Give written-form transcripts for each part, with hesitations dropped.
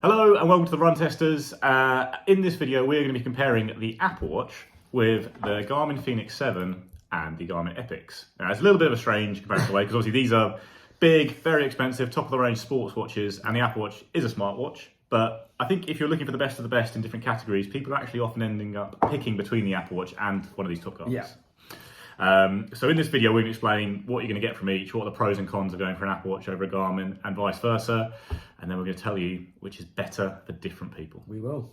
Hello and welcome to the Run Testers. In this video we're going to be comparing the Apple Watch with the Garmin Fenix 7 and the Garmin Epix. Now it's a little bit of a strange comparison way because obviously these are big, very expensive, top of the range sports watches, and the Apple Watch is a smartwatch. But I think if you're looking for the best of the best in different categories, people are actually often ending up picking between the Apple Watch and one of these top guys. Yeah. So in this video we're going to explain what you're going to get from each, what are the pros and cons of going for an Apple Watch over a Garmin and vice versa, and then we're going to tell you which is better for different people. We will.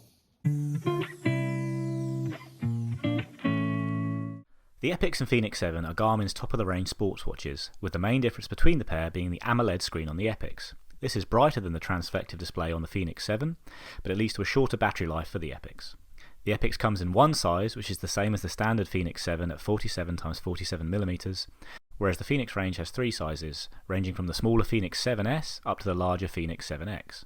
The Epix and Fenix 7 are Garmin's top-of-the-range sports watches, with the main difference between the pair being the AMOLED screen on the Epix. This is brighter than the transfective display on the Fenix 7, but it leads to a shorter battery life for the Epix. The Epix comes in one size, which is the same as the standard Fenix 7 at 47x47mm, whereas the Fenix range has three sizes, ranging from the smaller Fenix 7S up to the larger Fenix 7X.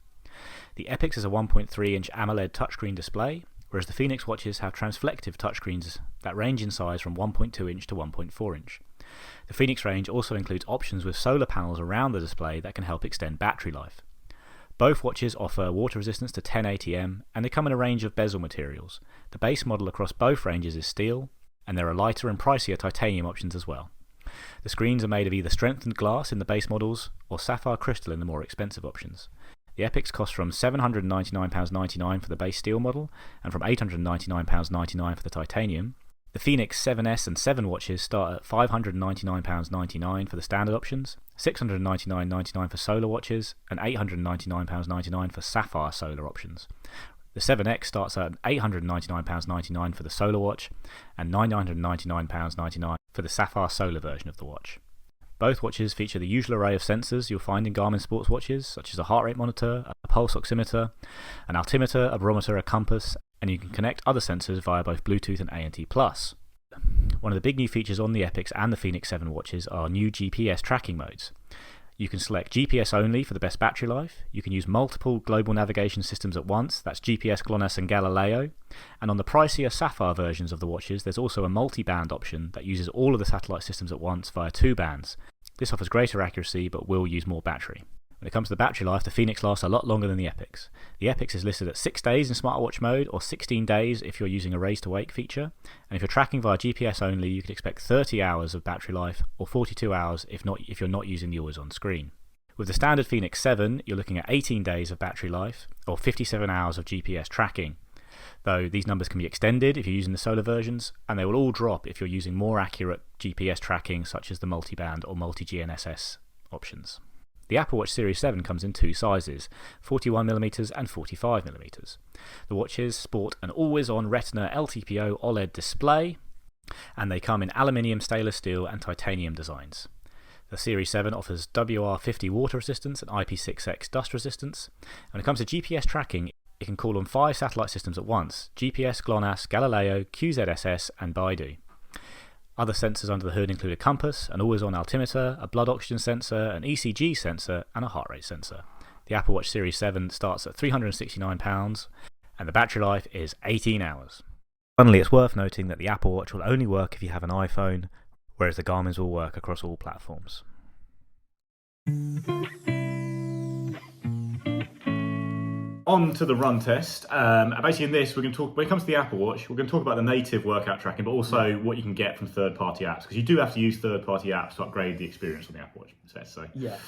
The Epix is a 1.3-inch AMOLED touchscreen display, whereas the Fenix watches have transflective touchscreens that range in size from 1.2-inch to 1.4-inch. The Fenix range also includes options with solar panels around the display that can help extend battery life. Both watches offer water resistance to 10 ATM, and they come in a range of bezel materials. The base model across both ranges is steel, and there are lighter and pricier titanium options as well. The screens are made of either strengthened glass in the base models or sapphire crystal in the more expensive options. The Epix costs from £799.99 for the base steel model and from £899.99 for the titanium. The Fenix 7S and 7 watches start at £599.99 for the standard options, £699.99 for solar watches, and £899.99 for sapphire solar options. The 7X starts at £899.99 for the solar watch and £999.99 for the sapphire solar version of the watch. Both watches feature the usual array of sensors you'll find in Garmin sports watches, such as a heart rate monitor, a pulse oximeter, an altimeter, a barometer, a compass, and you can connect other sensors via both Bluetooth and ANT+. One of the big new features on the Epix and the Fenix 7 watches are new GPS tracking modes. You can select GPS only for the best battery life, you can use multiple global navigation systems at once, that's GPS, GLONASS and Galileo, and on the pricier Sapphire versions of the watches there's also a multi-band option that uses all of the satellite systems at once via two bands. This offers greater accuracy but will use more battery. When it comes to the battery life, the Fenix lasts a lot longer than the Epix. The Epix is listed at 6 days in smartwatch mode or 16 days if you're using a raise to wake feature, and if you're tracking via GPS only you could expect 30 hours of battery life or 42 hours if you're not using the always on screen. With the standard Fenix 7 you're looking at 18 days of battery life or 57 hours of GPS tracking, though these numbers can be extended if you're using the solar versions, and they will all drop if you're using more accurate GPS tracking such as the multi-band or multi-GNSS options. The Apple Watch Series 7 comes in two sizes, 41mm and 45mm. The watches sport an always-on Retina LTPO OLED display, and they come in aluminium, stainless steel and titanium designs. The Series 7 offers WR50 water resistance and IP6X dust resistance. When it comes to GPS tracking, it can call on 5 satellite systems at once: GPS, GLONASS, Galileo, QZSS and Baidu. Other sensors under the hood include a compass, an always-on altimeter, a blood oxygen sensor, an ECG sensor and a heart rate sensor. The Apple Watch Series 7 starts at £369 and the battery life is 18 hours. Finally, it's worth noting that the Apple Watch will only work if you have an iPhone, whereas the Garmin's will work across all platforms. On to the run test. Basically in this, we're going to talk, when it comes to the Apple Watch, we're going to talk about the native workout tracking, but also what you can get from third-party apps, because you do have to use third-party apps to upgrade the experience on the Apple Watch, it's fair to say. Yeah.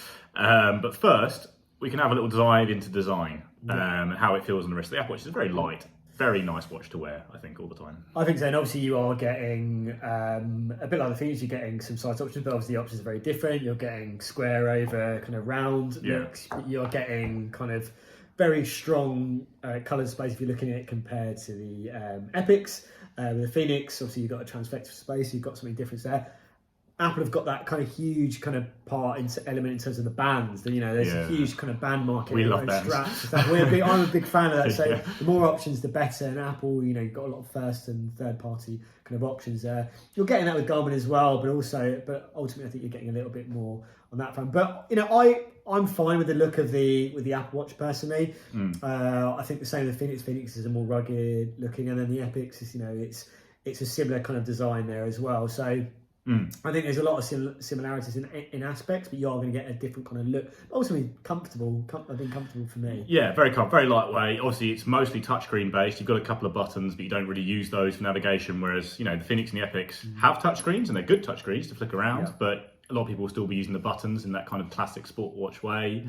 But first, we can have a little dive into design, and how it feels on the wrist. The Apple Watch is very light, very nice watch to wear, I think, all the time. I think so, and obviously you are getting, a bit like the Fenix, you're getting some size options, but obviously the options are very different. You're getting square over kind of round looks, but you're getting kind of very strong colour space if you're looking at it compared to the Epix. With the Fenix, obviously you've got a transfective space, you've got something different there. Apple have got that kind of huge kind of element in terms of the bands. You know, there's a huge kind of band market. We love bands. I'm a big fan of that. So the more options, the better. And Apple, you know, you've got a lot of first and third party kind of options there. You're getting that with Garmin as well, but ultimately I think you're getting a little bit more on that front. But you know, I'm fine with the look of the Apple Watch personally. I think the same with the Fenix. Fenix is a more rugged looking, and then the Epix is, you know, it's a similar kind of design there as well. So I think there's a lot of similarities in aspects, but you are going to get a different kind of look. Also, comfortable. I've been comfortable for me. Yeah, very lightweight. Obviously, it's mostly touchscreen based. You've got a couple of buttons, but you don't really use those for navigation. Whereas, the Fenix and the Epix have touchscreens, and they're good touchscreens to flick around. But a lot of people will still be using the buttons in that kind of classic sport watch way.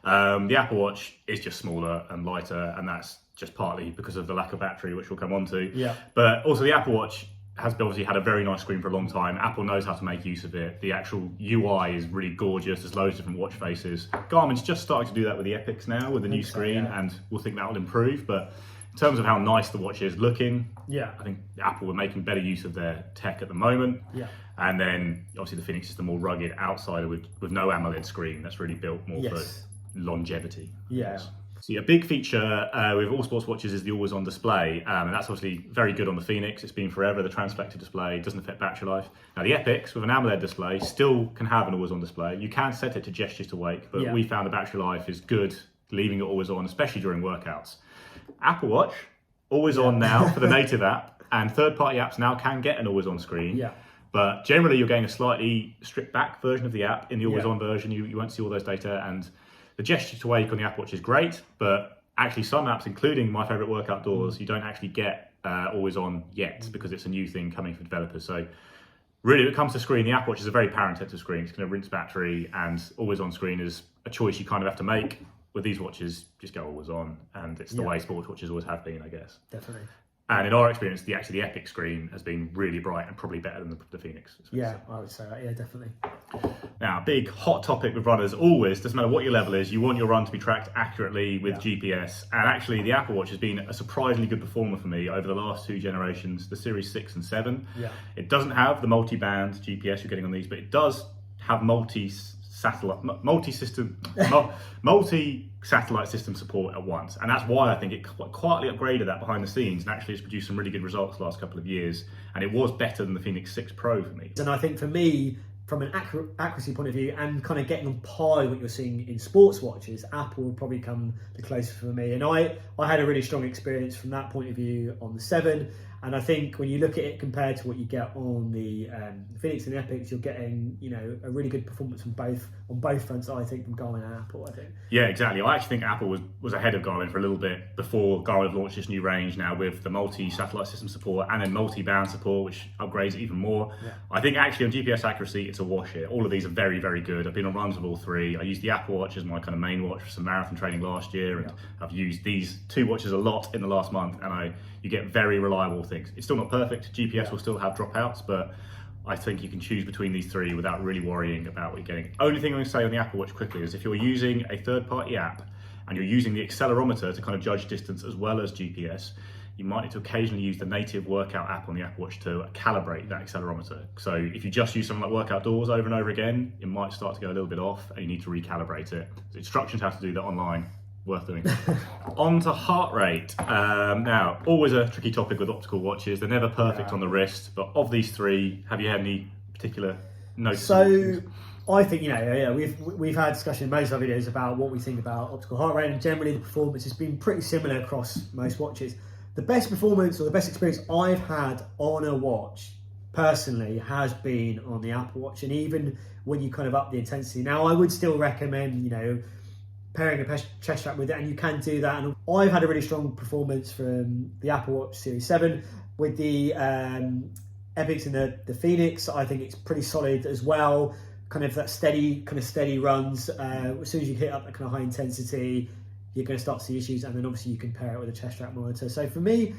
The Apple Watch is just smaller and lighter, and that's just partly because of the lack of battery, which we'll come on to. But also, the Apple Watch has obviously had a very nice screen for a long time. Apple knows how to make use of it. The actual UI is really gorgeous. There's loads of different watch faces. Garmin's just starting to do that with the Epix now, with the new screen, and we'll think that will improve. But in terms of how nice the watch is looking, I think Apple are making better use of their tech at the moment. And then obviously the Fenix is the more rugged outsider with no AMOLED screen. That's really built more for longevity. See, a big feature with all sports watches is the always-on display, and that's obviously very good on the Fenix. It's been forever, the transflected display, doesn't affect battery life. Now the Epix with an AMOLED display still can have an always-on display. You can set it to gestures to wake, but we found the battery life is good leaving it always on, especially during workouts. Apple Watch, always on now for the native app, and third-party apps now can get an always-on screen. But generally you're getting a slightly stripped back version of the app. In the always-on version, you won't see all those data, and the gesture to wake on the Apple Watch is great, but actually some apps, including my favourite Work Outdoors, you don't actually get always on yet because it's a new thing coming for developers. So really, when it comes to screen, the Apple Watch is a very power-intensive screen. It's going to rinse battery, and always on screen is a choice you kind of have to make. With these watches, just go always on, and it's the way sports watches always have been, I guess. Definitely. And in our experience, the Epix screen has been really bright and probably better than the Fenix. I would say that. Yeah, definitely. Now, big hot topic with runners always, doesn't matter what your level is, you want your run to be tracked accurately with GPS. And actually, the Apple Watch has been a surprisingly good performer for me over the last two generations, the Series 6 and 7. It doesn't have the multi-band GPS you're getting on these, but it does have multi-satellite system support at once, and that's why I think it quietly upgraded that behind the scenes and actually has produced some really good results the last couple of years, and it was better than the Fenix 6 Pro for me. And I think for me, from an accuracy point of view and kind of getting on par with what you're seeing in sports watches, Apple would probably come the closest for me, and I had a really strong experience from that point of view on the 7. And I think when you look at it compared to what you get on the Fenix and the Epix, you're getting a really good performance on both fronts. I think from Garmin and Apple. I think. Yeah, exactly. I actually think Apple was ahead of Garmin for a little bit before Garmin have launched this new range now with the multi-satellite system support and then multi-band support, which upgrades it even more. I think actually on GPS accuracy, it's a wash here. All of these are very, very good. I've been on runs with all three. I used the Apple Watch as my kind of main watch for some marathon training last year, and I've used these two watches a lot in the last month, and you get very reliable things. It's still not perfect. GPS will still have dropouts, but I think you can choose between these three without really worrying about what you're getting. Only thing I'm going to say on the Apple Watch quickly is if you're using a third-party app and you're using the accelerometer to kind of judge distance as well as GPS, you might need to occasionally use the native workout app on the Apple Watch to calibrate that accelerometer. So if you just use something like Work Outdoors over and over again, it might start to go a little bit off and you need to recalibrate it. The instructions how to do that online. Worth doing. On to heart rate. Now, always a tricky topic with optical watches. They're never perfect on the wrist, but of these three, have you had any particular notes? So, I think we've had discussion in most of our videos about what we think about optical heart rate, and generally the performance has been pretty similar across most watches. The best performance or the best experience I've had on a watch personally has been on the Apple Watch, and even when you kind of up the intensity. Now, I would still recommend pairing a chest strap with it, and you can do that. And I've had a really strong performance from the Apple Watch Series 7 with the Epix and the Fenix. I think it's pretty solid as well. Kind of that steady runs. As soon as you hit up that kind of high intensity, you're going to start to see issues. And then obviously you can pair it with a chest strap monitor. So for me,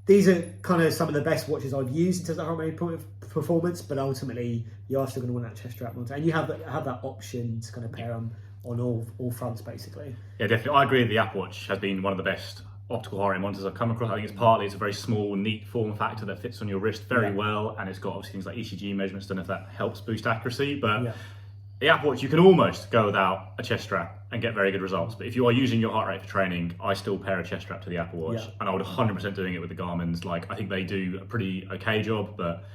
these are kind of some of the best watches I've used in terms of heart rate point of performance. But ultimately, you are still going to want that chest strap monitor, and you have that option to kind of pair them on all fronts, basically. Yeah, definitely. I agree that the Apple Watch has been one of the best optical heart rate monitors I've come across. I think it's a very small, neat form factor that fits on your wrist very well, and it's got obviously things like ECG measurements. Don't know if that helps boost accuracy, but the Apple Watch, you can almost go without a chest strap and get very good results. But if you are using your heart rate for training, I still pair a chest strap to the Apple Watch, and I would 100% doing it with the Garmin's. I think they do a pretty okay job, but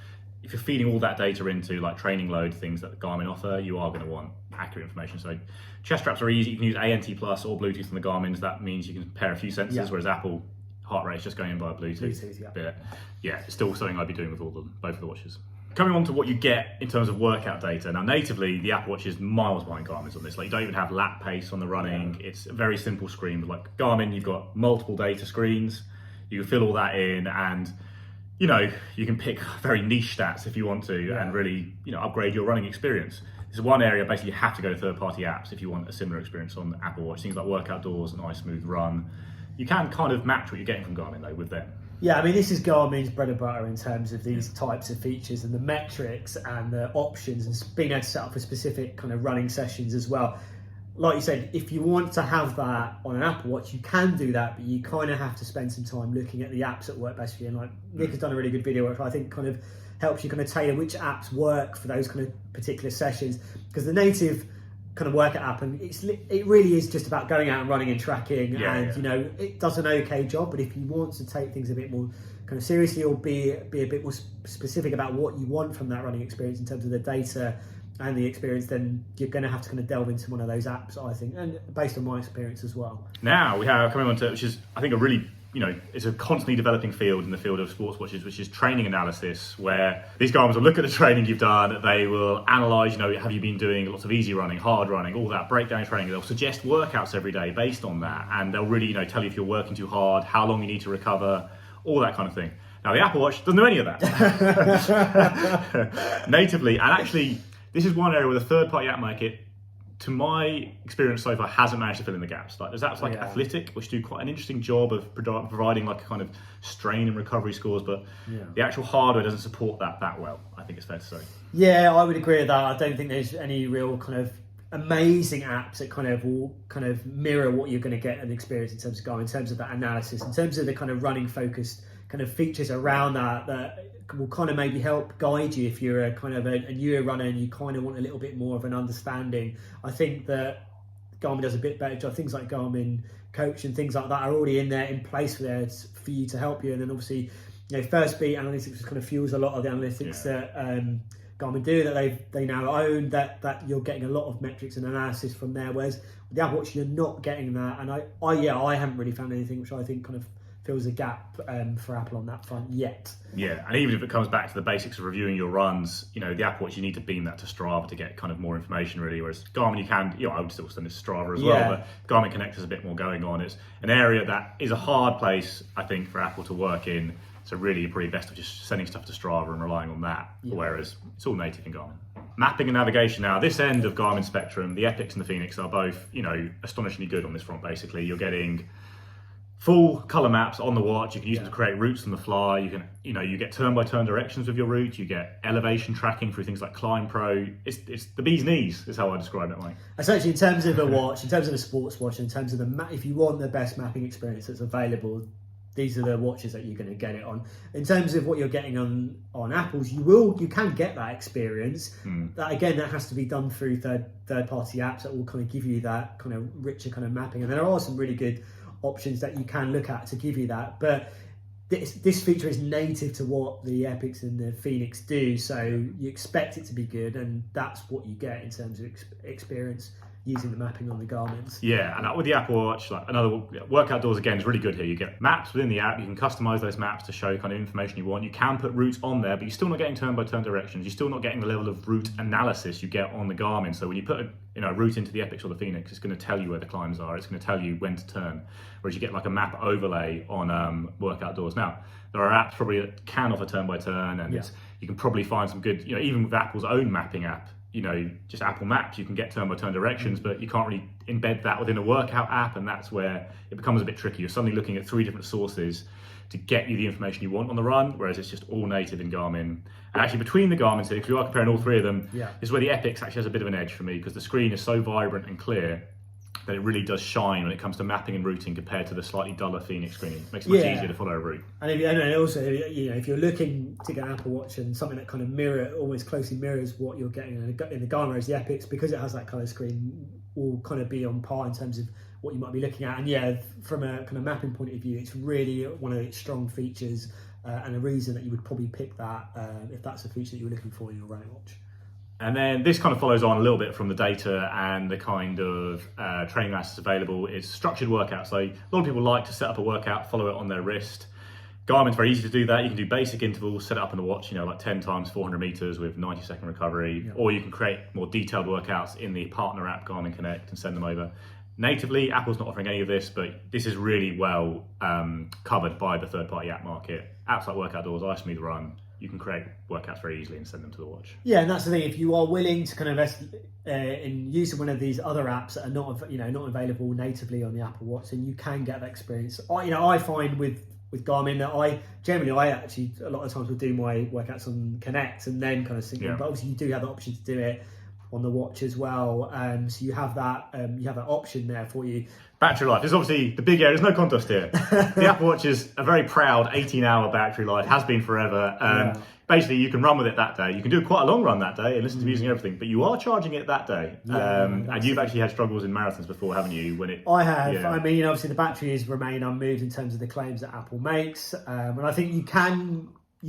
if you're feeding all that data into training load things that the Garmin offer, you are going to want accurate information. So chest straps are easy. You can use ANT Plus or Bluetooth on the Garmin's. That means you can pair a few sensors, whereas Apple heart rate is just going in via Bluetooth. Bluetooth. But it's still something I'd be doing with both of the watches. Coming on to what you get in terms of workout data. Now, natively, the Apple Watch is miles behind Garmin's on this. Like, you don't even have lap pace on the running. Yeah. It's a very simple screen. But like Garmin, you've got multiple data screens. You can fill all that in, and you know, you can pick very niche stats if you want to, and really, you know, upgrade your running experience. This is one area basically you have to go to third-party apps if you want a similar experience on the Apple Watch. Things like Workout Doors and iSmooth Run. You can kind of match what you're getting from Garmin though with them. Yeah, I mean, this is Garmin's bread and butter in terms of these types of features and the metrics and the options and being able to set up for specific kind of running sessions as well. Like you said, if you want to have that on an Apple Watch, you can do that, but you kind of have to spend some time looking at the apps that work best for you. And like Nick has done a really good video, which I think kind of helps you kind of tailor which apps work for those kind of particular sessions. Because the native kind of workout app, and it really is just about going out and running and tracking, you know, it does an okay job. But if you want to take things a bit more kind of seriously, or be a bit more specific about what you want from that running experience in terms of the data and the experience, then you're going to have to kind of delve into one of those apps, I think, and based on my experience as well. Now we have coming on to, which is I think a really, you know, it's a constantly developing field in the field of sports watches, which is training analysis, where these Garmins will look at the training you've done, they will analyse, you know, have you been doing lots of easy running, hard running, all that breakdown training. They'll suggest workouts every day based on that, and they'll really, you know, tell you if you're working too hard, how long you need to recover, all that kind of thing. Now the Apple Watch doesn't do any of that natively, and actually this is one area where the third-party app market, to my experience so far, hasn't managed to fill in the gaps. Like, there's apps like Athletic, which do quite an interesting job of providing like a kind of strain and recovery scores, but the actual hardware doesn't support that well, I think it's fair to say. Yeah, I would agree with that. I don't think there's any real kind of amazing apps that kind of will kind of mirror what you're going to get an experience in terms of Garmin, in terms of that analysis, in terms of the kind of running focused kind of features around that will kind of maybe help guide you if you're a kind of a newer runner and you kind of want a little bit more of an understanding. I think that Garmin does a bit better job. Things like Garmin Coach and things like that are already in there, in place for you to help you. And then obviously, you know, First Beat Analytics kind of fuels a lot of the analytics that Garmin do, that they now own, that you're getting a lot of metrics and analysis from there, whereas with the Apple Watch you're not getting that. And I haven't really found anything which I think kind of fills a gap for Apple on that front yet. Yeah, and even if it comes back to the basics of reviewing your runs, you know, the Apple Watch, you need to beam that to Strava to get kind of more information really, whereas Garmin you can, you know, I would still send this to Strava as well, but Garmin Connect has a bit more going on. It's an area that is a hard place, I think, for Apple to work in, so really you're probably best of just sending stuff to Strava and relying on that, whereas it's all native in Garmin. Mapping and navigation now, this end of Garmin spectrum, the Epix and the Fenix are both, you know, astonishingly good on this front basically. You're getting full color maps on the watch. You can use them to create routes on the fly. You can, you know, you get turn-by-turn directions with your route. You get elevation tracking through things like Climb Pro. It's the bee's knees is how I describe it, Mike. Essentially, in terms of a watch, in terms of a sports watch, in terms of if you want the best mapping experience that's available, these are the watches that you're going to get it on. In terms of what you're getting on Apple's, you can get that experience. That again, that has to be done through third-party apps that will kind of give you that kind of richer kind of mapping. And there are some really good options that you can look at to give you that, but this feature is native to what the Epix and the Fenix do, so you expect it to be good, and that's what you get in terms of experience using the mapping on the Garmins. Yeah, and with the Apple Watch, like another Workout Doors again is really good here. You get maps within the app. You can customize those maps to show kind of information you want. You can put routes on there, but you're still not getting turn-by-turn directions. You're still not getting the level of route analysis you get on the Garmin. So when you put a route into the Epix or the Fenix, it's going to tell you where the climbs are. It's going to tell you when to turn. Whereas you get like a map overlay on Workout Doors. Now, there are apps probably that can offer turn-by-turn, and you can probably find some good, you know, even with Apple's own mapping app, you know, just Apple Maps, you can get turn-by-turn directions, but you can't really embed that within a workout app, and that's where it becomes a bit tricky. You're suddenly looking at 3 different sources to get you the information you want on the run, whereas it's just all native in Garmin. And actually between the Garmins here, because we are comparing all 3 of them, is where the Epix actually has a bit of an edge for me, because the screen is so vibrant and clear that it really does shine when it comes to mapping and routing compared to the slightly duller Fenix screen. It makes it much easier to follow a route. And also, you know, if you're looking to get an Apple Watch and something that kind of almost closely mirrors what you're getting in the Garmin, whereas the Epix, because it has that colour screen, will kind of be on par in terms of what you might be looking at. And from a kind of mapping point of view, it's really one of its strong features, and a reason that you would probably pick that if that's a feature that you're looking for in your running watch. And then this kind of follows on a little bit from the data and the kind of training assets available. It's structured workouts. So a lot of people like to set up a workout, follow it on their wrist. Garmin's very easy to do that. You can do basic intervals, set it up in the watch, like 10 times 400 meters with 90-second recovery, or you can create more detailed workouts in the partner app, Garmin Connect, and send them over. Natively, Apple's not offering any of this, but this is really well covered by the third-party app market. Apps like Workout Doors, iSmooth Run, you can create workouts very easily and send them to the watch. Yeah, and that's the thing. If you are willing to kind of invest in using one of these other apps that are not available natively on the Apple Watch, then you can get that experience. I find with Garmin that I actually a lot of times will do my workouts on Connect and then kind of sync them. But obviously you do have the option to do it on the watch as well. So you have that option there for you. Battery life is obviously the big area. There's no contest here. The Apple Watch is a very proud 18-hour battery life, has been forever. Basically, you can run with it that day. You can do quite a long run that day and listen to music and everything, but you are charging it that day. And you've actually had struggles in marathons before, haven't you? I have. Yeah. I mean, obviously the battery has remained unmoved in terms of the claims that Apple makes. And I think you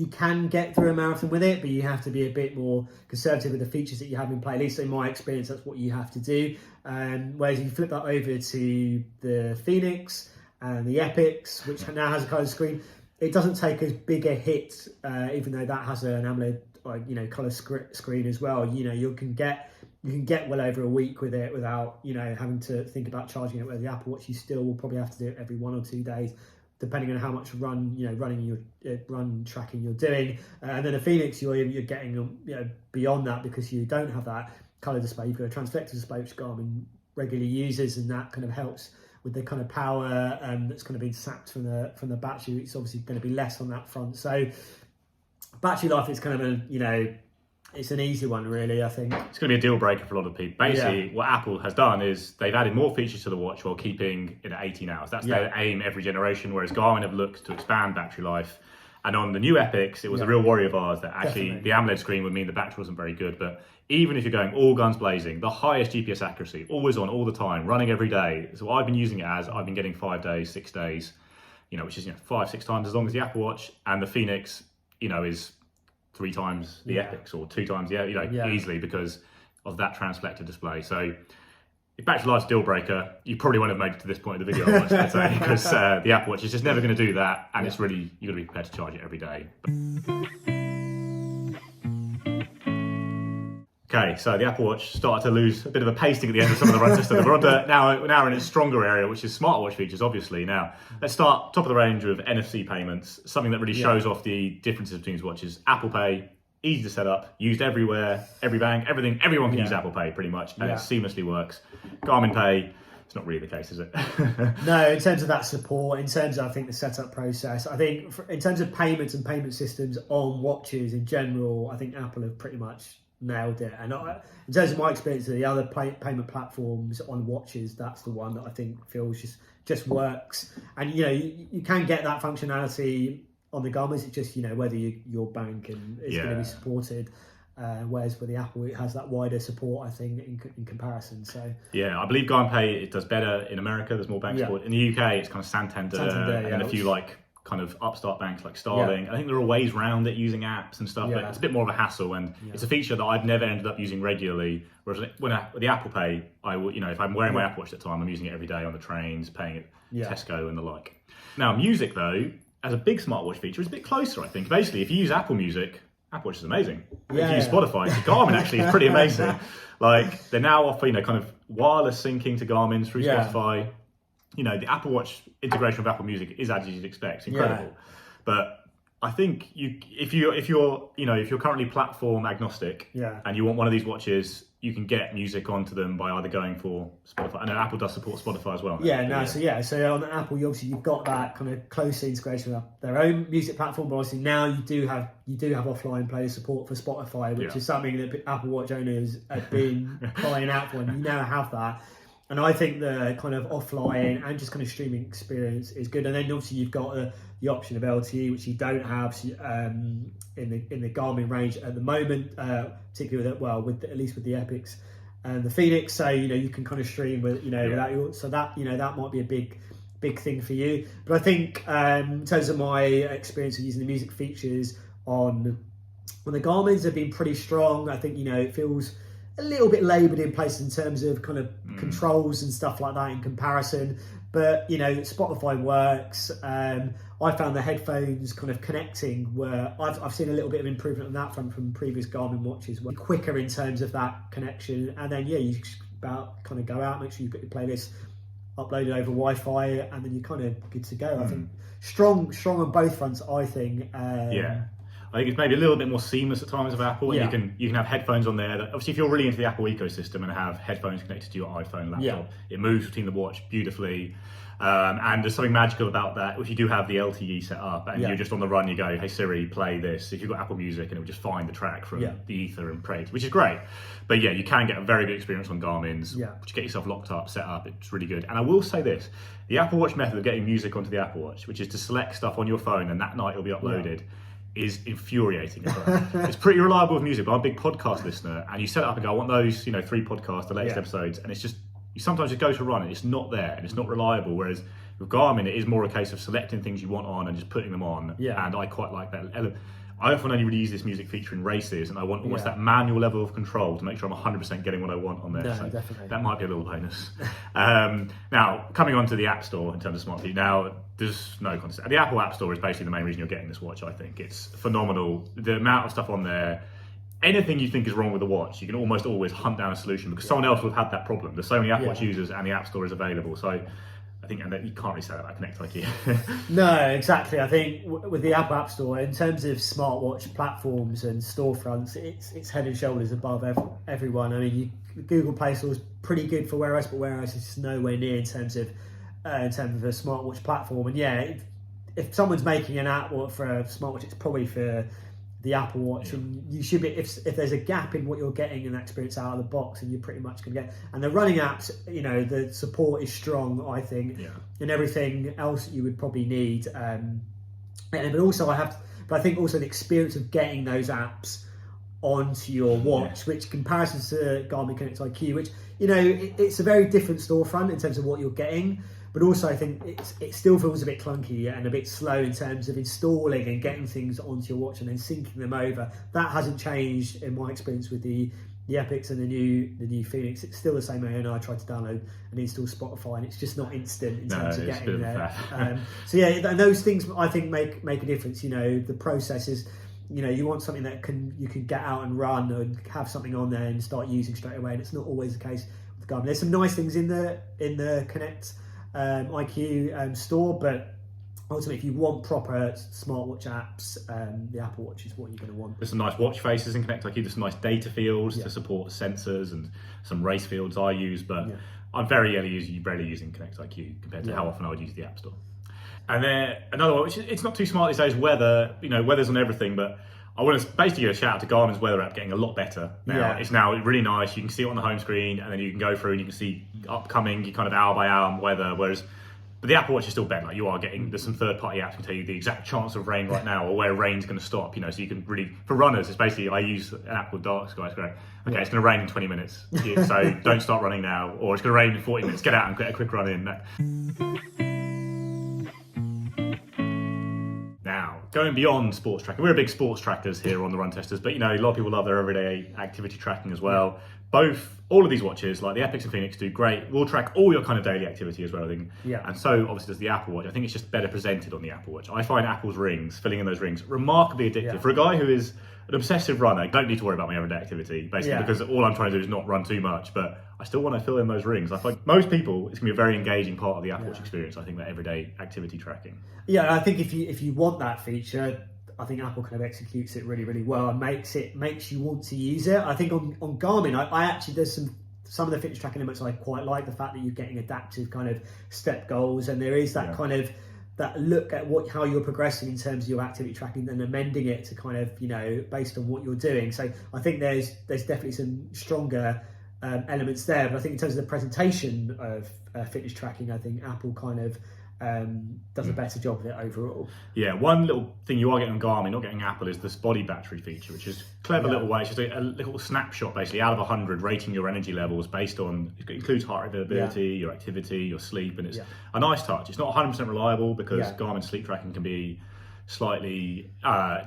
can get through a marathon with it, but you have to be a bit more conservative with the features that you have in play. At least in my experience, that's what you have to do. Whereas you flip that over to the Fenix and the Epix, which now has a colour screen, it doesn't take as big a hit, even though that has an AMOLED colour screen as well. You can get well over a week with it without having to think about charging it. Where the Apple Watch, you still will probably have to do it every 1 or 2 days, depending on how much run tracking you're doing. And then a Fenix, you're getting beyond that because you don't have that colour display. You've got a transflector display which Garmin regularly uses, and that kind of helps with the kind of power that's kind of been sapped from the battery. It's obviously going to be less on that front. So battery life is kind of it's an easy one, really, I think. It's going to be a deal breaker for a lot of people. Basically, what Apple has done is they've added more features to the watch while keeping it at 18 hours. That's their aim every generation, whereas Garmin have looked to expand battery life. And on the new Epix, it was a real worry of ours that actually the AMOLED screen would mean the battery wasn't very good. But even if you're going all guns blazing, the highest GPS accuracy, always on, all the time, running every day. So what I've been using it as, I've been getting 5 days, 6 days, which is 5-6 times as long as the Apple Watch. And the Fenix, is 3 times the Epix or 2 times easily because of that transflector display. So if battery life's a deal breaker, you probably won't have made it to this point of the video, I'd say, because the Apple Watch is just never going to do that, and it's really, you've got to be prepared to charge it every day. Okay, so the Apple Watch started to lose a bit of a pacing at the end of some of the run system. We're now in its stronger area, which is smartwatch features, obviously. Now, let's start top of the range with NFC payments, something that really shows off the differences between these watches. Apple Pay, easy to set up, used everywhere, every bank, everything. Everyone can use Apple Pay pretty much, and it seamlessly works. Garmin Pay, it's not really the case, is it? No, in terms of that support, in terms of, I think, the setup process, I think in terms of payments and payment systems on watches in general, I think Apple have pretty much nailed it. And in terms of my experience of the other payment platforms on watches, that's the one that I think feels just works. And you can get that functionality on the Garmin. It's just whether your bank is going to be supported. Whereas with the Apple, it has that wider support, I think, in comparison. So I believe Garmin Pay, it does better in America. There's more bank support. In the UK, it's kind of Santander and a few kind of upstart banks like Starling. I think there are ways around it using apps and stuff, but it's a bit more of a hassle, and it's a feature that I've never ended up using regularly. Whereas with the Apple Pay, I will, if I'm wearing my Apple Watch at the time, I'm using it every day on the trains, paying it Tesco and the like. Now, music though, as a big smartwatch feature, is a bit closer, I think. Basically, if you use Apple Music, Apple Watch is amazing. If you use Spotify, Garmin actually is pretty amazing. They're now offering kind of wireless syncing to Garmin through Spotify. The Apple Watch integration with Apple Music is, as you'd expect, it's incredible. But I think if you're currently platform agnostic and you want one of these watches, you can get music onto them by either going for Spotify. I know Apple does support Spotify as well. So on Apple, you've got that kind of close integration with their own music platform, but obviously now you do have offline player support for Spotify, which is something that Apple Watch owners have been crying out for, and you now have that. And I think the kind of offline and just kind of streaming experience is good. And then obviously you've got the option of LTE, which you don't have in the Garmin range at the moment, particularly at least with the Epix and the Fenix. So you can kind of stream with without so that that might be a big thing for you. But I think in terms of my experience of using the music features on the Garmins, have been pretty strong. I think it feels a little bit laboured in places in terms of kind of controls and stuff like that in comparison. But, you know, Spotify works. I found the headphones kind of connecting where I've seen a little bit of improvement on that from previous Garmin watches. Were quicker in terms of that connection. And then, yeah, you just about kind of go out, make sure you put your playlist uploaded over Wi-Fi, and then you're kind of good to go. I think strong on both fronts, I think. I think it's maybe a little bit more seamless at times with Apple, and you can have headphones on there. That, obviously, if you're really into the Apple ecosystem and have headphones connected to your iPhone, laptop, it moves between the watch beautifully. And there's something magical about that. If you do have the LTE set up and you're just on the run, you go, "Hey Siri, play this." If you've got Apple Music, and it will just find the track from the ether and play it, which is great. But yeah, you can get a very good experience on Garmin's. But you get yourself locked up, set up. It's really good. And I will say this: the Apple Watch method of getting music onto the Apple Watch, which is to select stuff on your phone and that night it'll be uploaded. Is infuriating as well. It's pretty reliable with music, but I'm a big podcast listener, and you set it up and go, "I want those, 3 podcasts, the latest episodes," and it's just, you sometimes just go to run and it's not there and it's not reliable. Whereas with Garmin, it is more a case of selecting things you want on and just putting them on. And I quite like that. I often only really use this music feature in races, and I want almost that manual level of control to make sure I'm 100% getting what I want on there. No, so definitely. That might be a little bonus. Now, coming on to the App Store in terms of Smart TV, now there's no contest. The Apple App Store is basically the main reason you're getting this watch, I think. It's phenomenal. The amount of stuff on there, anything you think is wrong with the watch, you can almost always hunt down a solution because someone else will have had that problem. There's so many Apple Watch users and the App Store is available. So I think, and you can't really say that about Connect IQ. No, exactly. I think with the Apple App Store, in terms of smartwatch platforms and storefronts, it's head and shoulders above everyone. I mean, Google Play Store is pretty good for Wear OS, but Wear OS is nowhere near in terms of a smartwatch platform. And if someone's making an app for a smartwatch, it's probably for the Apple Watch, and you should be, if there's a gap in what you're getting in that experience out of the box, and you're pretty much going to get, and the running apps, the support is strong, I think, and everything else that you would probably need, but also I think also the experience of getting those apps onto your watch, which comparisons to Garmin Connect IQ, which it's a very different storefront in terms of what you're getting. But also, I think it still feels a bit clunky and a bit slow in terms of installing and getting things onto your watch and then syncing them over. That hasn't changed in my experience with the Epix and the new Fenix. It's still the same way. I tried to download and install Spotify, and it's just not instant in terms of getting there. And those things I think make a difference. The process is, you want something that you can get out and run and have something on there and start using straight away. And it's not always the case with Garmin. There's some nice things in the Connect IQ store, but ultimately, if you want proper smartwatch apps, the Apple Watch is what you're going to want. There's some nice watch faces in Connect IQ. There's some nice data fields to support sensors and some race fields I use, but I'm very rarely using Connect IQ compared to how often I would use the App Store. And then another one, which it's not too smart these days, weather. Weather's on everything, but I want to basically give a shout out to Garmin's weather app getting a lot better now. It's now really nice. You can see it on the home screen, and then you can go through and you can see upcoming kind of hour by hour weather. But the Apple Watch is still better. Like, you are getting, there's some third-party apps that can tell you the exact chance of rain right now or where rain's going to stop. So you can really, for runners, it's basically, I use an app called Dark Sky. It's great. Okay, it's going to rain in 20 minutes, so don't start running now. Or it's going to rain in 40 minutes. Get out and get a quick run in. Now, going beyond sports tracking, we're big sports trackers here on the Run Testers, but a lot of people love their everyday activity tracking as well. All of these watches, like the Epix and Fenix, do great. We'll track all your kind of daily activity as well, I think. And so obviously does the Apple Watch. I think it's just better presented on the Apple Watch. I find Apple's rings, filling in those rings, remarkably addictive. For a guy who is an obsessive runner, I don't need to worry about my everyday activity, basically, because all I'm trying to do is not run too much, but I still want to fill in those rings. I find most people, it's going to be a very engaging part of the Apple Watch experience, I think, that everyday activity tracking. I think if you want that feature, I think Apple kind of executes it really, really well and makes you want to use it. I think on Garmin, I actually, there's some of the fitness tracking elements I quite like. The fact that you're getting adaptive kind of step goals, and there is that kind of that look at how you're progressing in terms of your activity tracking and amending it to kind of based on what you're doing. So I think there's definitely some stronger elements there. But I think in terms of the presentation of fitness tracking, I think Apple kind of does a better job of it overall. One little thing you are getting on Garmin, not getting Apple, is this body battery feature, which is a clever little way. It's just a little snapshot, basically, out of 100, rating your energy levels based on, it includes heart rate variability, your activity, your sleep, and it's a nice touch. It's not 100% reliable because Garmin sleep tracking can be slightly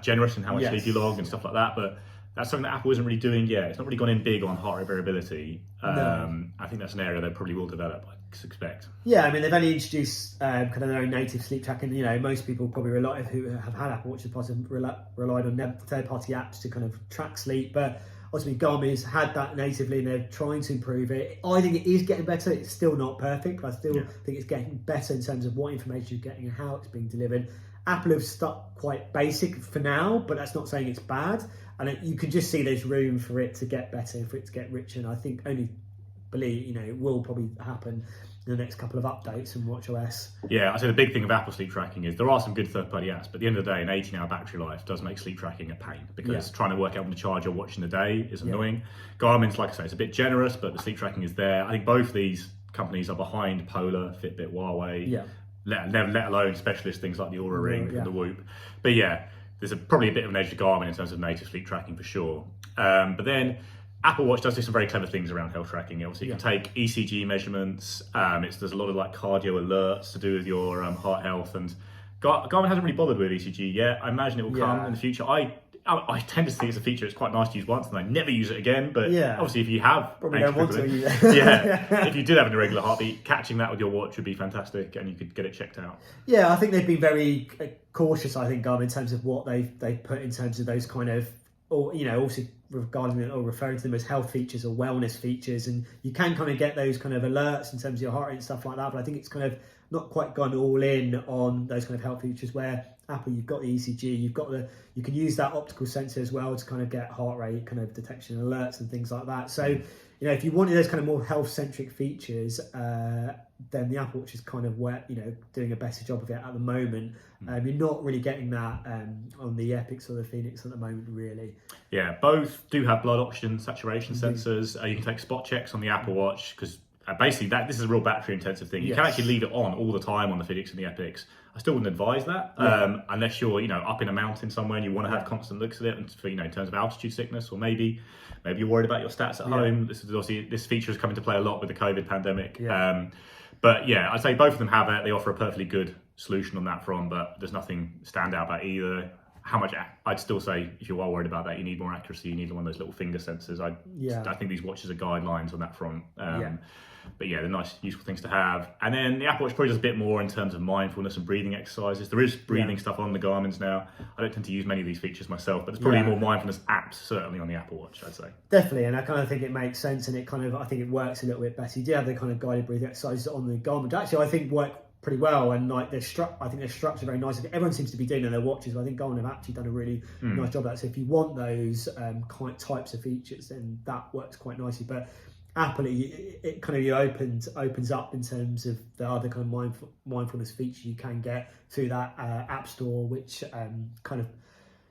generous in how much sleep you log and stuff like that, but that's something that Apple isn't really doing yet. It's not really gone in big on heart rate variability. No. I think that's an area they probably will develop, I expect. Yeah, I mean, they've only introduced kind of their own native sleep tracking. You know, most people probably who have had Apple Watches relied on third-party apps to kind of track sleep, but ultimately Garmin has had that natively and they're trying to improve it. I think it is getting better. It's still not perfect, but I still think it's getting better in terms of what information you're getting and how it's being delivered. Apple have stuck quite basic for now, but that's not saying it's bad. And you can just see there's room for it to get better, for it to get richer. And I think it will probably happen in the next couple of updates in WatchOS. Yeah, I say the big thing of Apple sleep tracking is there are some good third-party apps, but at the end of the day, an 18-hour battery life does make sleep tracking a pain because trying to work out when to charge or watch in the day is annoying. Garmin's, like I say, it's a bit generous, but the sleep tracking is there. I think both these companies are behind Polar, Fitbit, Huawei, let alone specialist things like the Oura Ring and the Whoop. But yeah, there's probably a bit of an edge to Garmin in terms of native sleep tracking for sure. But then Apple Watch does do some very clever things around health tracking. Obviously, you can take ECG measurements. There's a lot of like cardio alerts to do with your heart health, and Garmin hasn't really bothered with ECG yet. I imagine it will come in the future. I tend to think it's a feature that's quite nice to use once and I never use it again. But obviously, if you have probably don't want to, if you did have an irregular heartbeat, catching that with your watch would be fantastic, and you could get it checked out. Yeah, I think they've been very cautious. I think Garmin in terms of what they put in terms of those kind of, or also regarding it or referring to them as health features or wellness features, and you can kind of get those kind of alerts in terms of your heart rate and stuff like that. But I think it's kind of not quite gone all in on those kind of health features where Apple, you've got the ECG, you can use that optical sensor as well to kind of get heart rate kind of detection alerts and things like that. So, if you wanted those kind of more health-centric features, then the Apple Watch is kind of doing a better job of it at the moment. You're not really getting that on the Epix or the Fenix at the moment, really. Yeah, both do have blood oxygen saturation sensors. You can take spot checks on the Apple Watch because basically this is a real battery intensive thing. You can actually leave it on all the time on the Fenix and the Epix. I still wouldn't advise that unless you're up in a mountain somewhere and you want to have constant looks at it, and for, in terms of altitude sickness, or maybe you're worried about your stats at home. This feature has come into play a lot with the COVID pandemic. But yeah, I'd say both of them have it. They offer a perfectly good solution on that front, but there's nothing stand out about either. How much I'd still say, if you are worried about that, you need more accuracy. You need one of those little finger sensors. I think these watches are guidelines on that front. But yeah, they're nice, useful things to have. And then the Apple Watch probably does a bit more in terms of mindfulness and breathing exercises. There is breathing stuff on the Garmin's now. I don't tend to use many of these features myself, but there's probably more mindfulness apps certainly on the Apple Watch, I'd say. Definitely, and I kind of think it makes sense, and I think it works a little bit better. You do have the kind of guided breathing exercises on the Garmin, which actually I think work pretty well, and I think they're structured very nicely. Everyone seems to be doing their watches, but I think Garmin have actually done a really nice job of that. So if you want those types of features, then that works quite nicely. But Apple, it kind of opens up in terms of the other kind of mindfulness feature you can get through that App Store, which kind of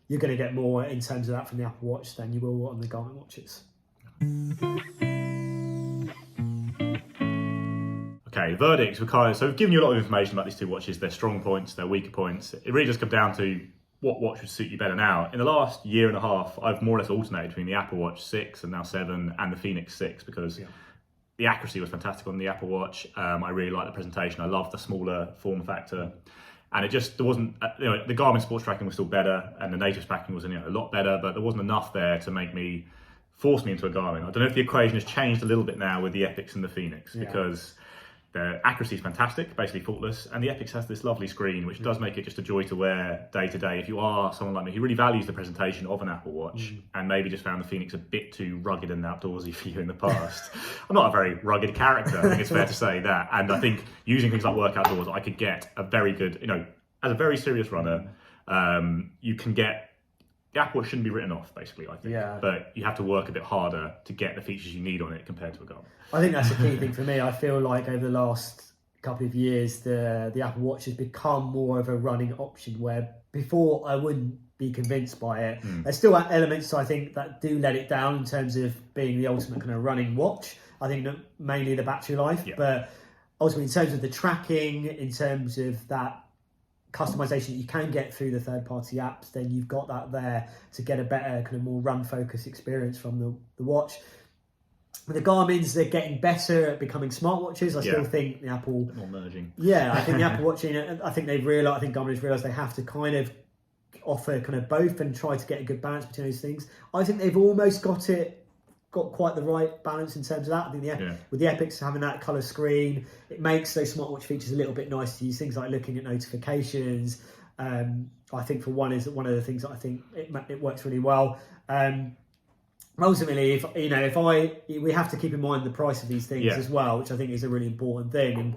you're going to get more in terms of that from the Apple Watch than you will on the Garmin watches. Okay, verdicts. So we've given you a lot of information about these two watches, their strong points, their weaker points. It really does come down to what watch would suit you better now. In the last year and a half, I've more or less alternated between the Apple Watch 6 and now 7 and the Fenix 6 because the accuracy was fantastic on the Apple Watch. I really liked the presentation. I loved the smaller form factor. And there wasn't, the Garmin sports tracking was still better and the native tracking was a lot better, but there wasn't enough there to force me into a Garmin. I don't know if the equation has changed a little bit now with the Epix and the Fenix because the accuracy is fantastic, basically faultless, and the Epix has this lovely screen, which does make it just a joy to wear day to day. If you are someone like me who really values the presentation of an Apple Watch and maybe just found the Fenix a bit too rugged and outdoorsy for you in the past, I'm not a very rugged character, I think it's fair to say that. And I think using things like work outdoors, I could get a very good, as a very serious runner, you can get. The Apple Watch shouldn't be written off, basically, I think. Yeah. But you have to work a bit harder to get the features you need on it compared to a Garmin. I think that's the key thing for me. I feel like over the last couple of years, the Apple Watch has become more of a running option, where before I wouldn't be convinced by it. There's still elements, I think, that do let it down in terms of being the ultimate kind of running watch. I think that mainly the battery life, but ultimately in terms of the tracking, in terms of that customization that you can get through the third-party apps, then you've got that there to get a better kind of more run-focused experience from the watch. With the Garmin's, they're getting better at becoming smartwatches. I still think the Apple more merging. Yeah, I think the Apple Watch. I think Garmin has realised they have to kind of offer kind of both and try to get a good balance between those things. I think they've almost got quite the right balance in terms of that. I think with the Epix having that colour screen, it makes those smartwatch features a little bit nice to use. Things like looking at notifications. I think for one is one of the things that I think it works really well. Ultimately, we have to keep in mind the price of these things as well, which I think is a really important thing. And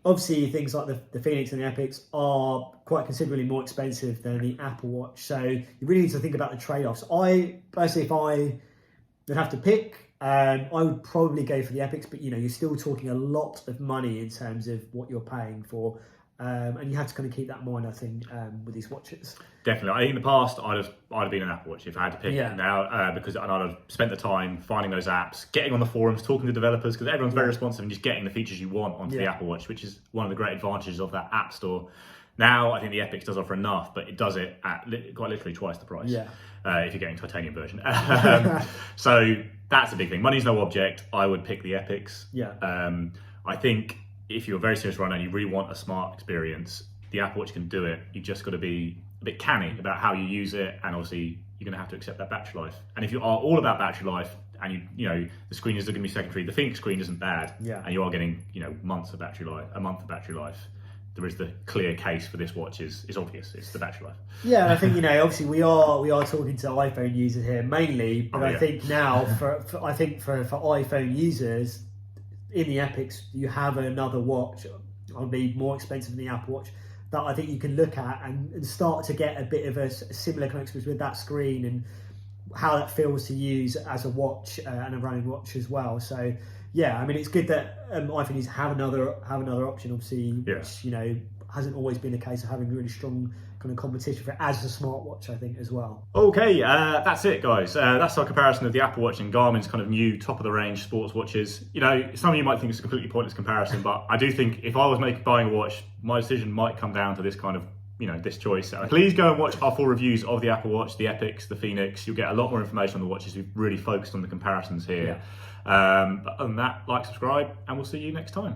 obviously, things like the Fenix and the Epix are quite considerably more expensive than the Apple Watch. So you really need to think about the trade-offs. I personally, if I would have to pick, I would probably go for the Epix, but you're still talking a lot of money in terms of what you're paying for. And you have to kind of keep that in mind, I think, with these watches. Definitely. I think in the past, I'd have been an Apple Watch if I had to pick now, because I'd have spent the time finding those apps, getting on the forums, talking to developers, because everyone's very responsive and just getting the features you want onto the Apple Watch, which is one of the great advantages of that App Store. Now, I think the Epix does offer enough, but it does it at quite literally twice the price if you're getting titanium version. So that's a big thing. Money's no object. I would pick the Epix. I think if you're a very serious runner and you really want a smart experience, the Apple Watch can do it. You've just got to be a bit canny about how you use it, and obviously you're going to have to accept that battery life. And if you are all about battery life, and the screen is going to be secondary, the Fenix screen isn't bad, and you are getting months of battery life, a month of battery life. There is the clear case for this watch is obvious. It's the battery life. Yeah, and I think obviously we are talking to iPhone users here mainly, but I think now for iPhone users, in the Epix, you have another watch, I'll be more expensive than the Apple Watch, that I think you can look at and start to get a bit of a similar kind of experience with that screen and how that feels to use as a watch and a running watch as well. So it's good that iPhone users have another option, obviously, which hasn't always been the case of having really strong kind of competition for it as a smartwatch, I think, as well. Okay, that's it, guys. That's our comparison of the Apple Watch and Garmin's kind of new top-of-the-range sports watches. Some of you might think it's a completely pointless comparison, but I do think if I was buying a watch, my decision might come down to this kind of, this choice. Please go and watch our full reviews of the Apple Watch, the Epix, the Fenix. You'll get a lot more information on the watches. We've really focused on the comparisons here. But other than that, like, subscribe, and we'll see you next time.